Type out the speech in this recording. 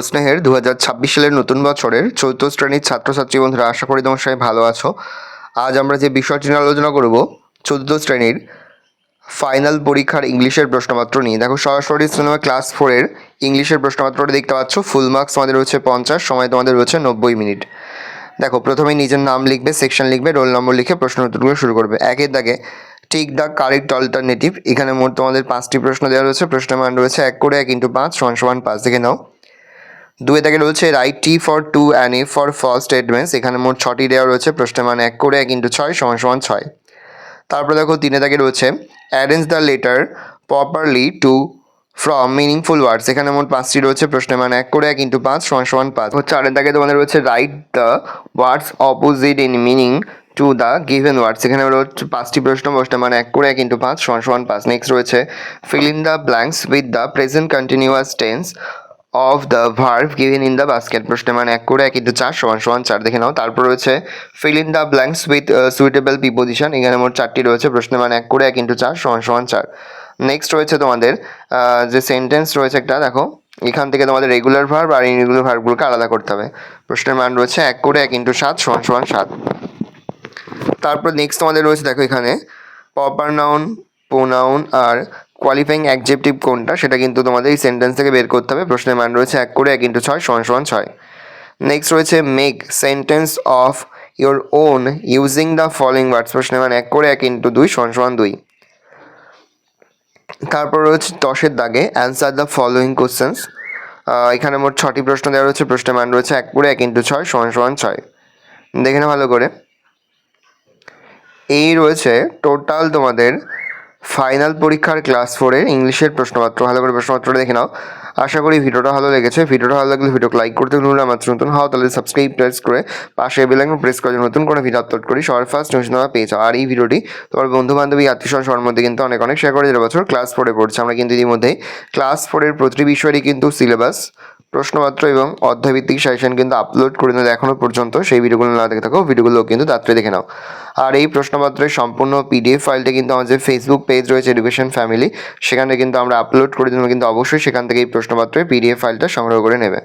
স্নেহের 2026 সালের নতুন বছরের চতুর্থ শ্রেণীর ছাত্রছাত্রী বন্ধুরা, আশা করি তোমার সবাই ভালো আছো। আজ আমরা যে বিষয়টি নিয়ে আলোচনা করব চতুর্থ শ্রেণীর ফাইনাল পরীক্ষার ইংলিশের প্রশ্নপত্র নিয়ে। দেখো, সরাসরি সিনেমা ক্লাস 4-এর ইংলিশের প্রশ্নপত্রটি দেখতে পাচ্ছ। ফুল মার্কস তোমাদের রয়েছে 50, সময় তোমাদের রয়েছে 90 মিনিট। দেখো, প্রথমেই নিজের নাম লিখবে, সেকশন লিখবে, রোল নম্বর লিখে প্রশ্ন উত্তরগুলো শুরু করবে। একের দাগে টিক দ্য কারেক্ট অল্টারনেটিভ। এখানে মোট তোমাদের 5টি প্রশ্ন দেওয়া রয়েছে। প্রশ্নের মান রয়েছে 1 করে 1 × 5 = 5, দেখে নাও। 2 দাগে রয়েছে write T for true and F for false statements. এখানে মোট 6টি দেওয়া রয়েছে। প্রশ্নের মান 1 করে 1 × 6 = 6। তারপর দেখো 3 দাগে রয়েছে arrange the letter properly to form meaningful words. এখানে মোট 5টি রয়েছে। প্রশ্নের মান 1 করে 1 × 5 = 5। 4 দাগে তোমাদের রয়েছে write the words opposite in meaning to the given words. এখানে রয়েছে 5টি প্রশ্ন। প্রশ্নের মান 1 করে 1 × 5 = 5। নেক্সট রয়েছে fill in the blanks with the present continuous tense of the verb given in the basket. প্রশ্নের মান 1 করে 1 × 4 = 4, দেখে নাও। তারপর রয়েছে fill in the blanks with suitable preposition. এখানে মোট 4টি রয়েছে। প্রশ্নের মান 1 করে 1 × 4 = 4। নেক্সট রয়েছে তোমাদের যে সেন্টেন্স রয়েছে একটা, দেখো এখান থেকে তোমাদের রেগুলার ভার্ব আর ইররেগুলার ভার্বগুলোকে আলাদা করতে হবে। প্রশ্নের মান রয়েছে 1 করে 1 × 7 = 7। তারপর নেক্সট তোমাদের রয়েছে, দেখো এখানে প্রপার নাউন, প্রোনাউন আর কোয়ালিফাইং অ্যাডজেক্টিভ কোনটা সেটা কিন্তু তোমাদের এই সেন্টেন্স থেকে বের করতে হবে। প্রশ্নের মান রয়েছে 1 করে 1 × 6 = 6। নেক্সট রয়েছে make sentence of your own using the following words. প্রশ্নের মান 1 করে 1 × 2 = 2। তারপর রয়েছে 10-এর দাগে অ্যান্সার দ্য ফলোয়িং কোশ্চেন্স। এখানে মোট 6টি প্রশ্ন দেওয়া রয়েছে। প্রশ্নের মান রয়েছে 1 করে 1 × 6 = 6, দেখে না ভালো করে। এই রয়েছে টোটাল তোমাদের ফাইনাল পরীক্ষার ক্লাস 4-এর ইংলিশের প্রশ্নপত্র। ভালো করে প্রশ্নপত্রটা দেখে নাও। আশা করি ভিডিওটা ভালো লেগেছে। ভিডিওটা ভালো লাগলে ভিডিওকে লাইক করতে ভুলবে না। আমার নতুন হও তাহলে সাবস্ক্রাইব করে পাশে বেল আইকন প্রেস করে নতুন কোনো ভিডিও আপলোড করি সবার ফার্স্ট নোটিফিকেশন তোমরা পেয়ে যাও। আর এই ভিডিওটি তোমার বন্ধু বান্ধবী আত্মীয় সবার মধ্যে কিন্তু অনেক শেয়ার করে যারা বছর ক্লাস 4-এ পড়ছে। আমরা কিন্তু ইতিমধ্যেই ক্লাস 4-এর প্রতিটি বিষয়েরই কিন্তু সিলেবাস, প্রশ্নপত্র এবং অধ্যায়ভিত্তিক সাজেশন কিন্তু আপলোড করে নিলে এখনও পর্যন্ত সেই ভিডিওগুলো না দেখে থাকো, ভিডিওগুলো কিন্তু তাড়াতাড়ি দেখে নাও। আর এই প্রশ্নপত্রের সম্পূর্ণ PDF ফাইলটা কিন্তু আমাদের ফেসবুক পেজ রয়েছে এডুকেশন ফ্যামিলি, সেখানে কিন্তু আমরা আপলোড করে দিলাম। কিন্তু অবশ্যই সেখান থেকে এই প্রশ্নপত্রের PDF ফাইলটা সংগ্রহ করে নেবে।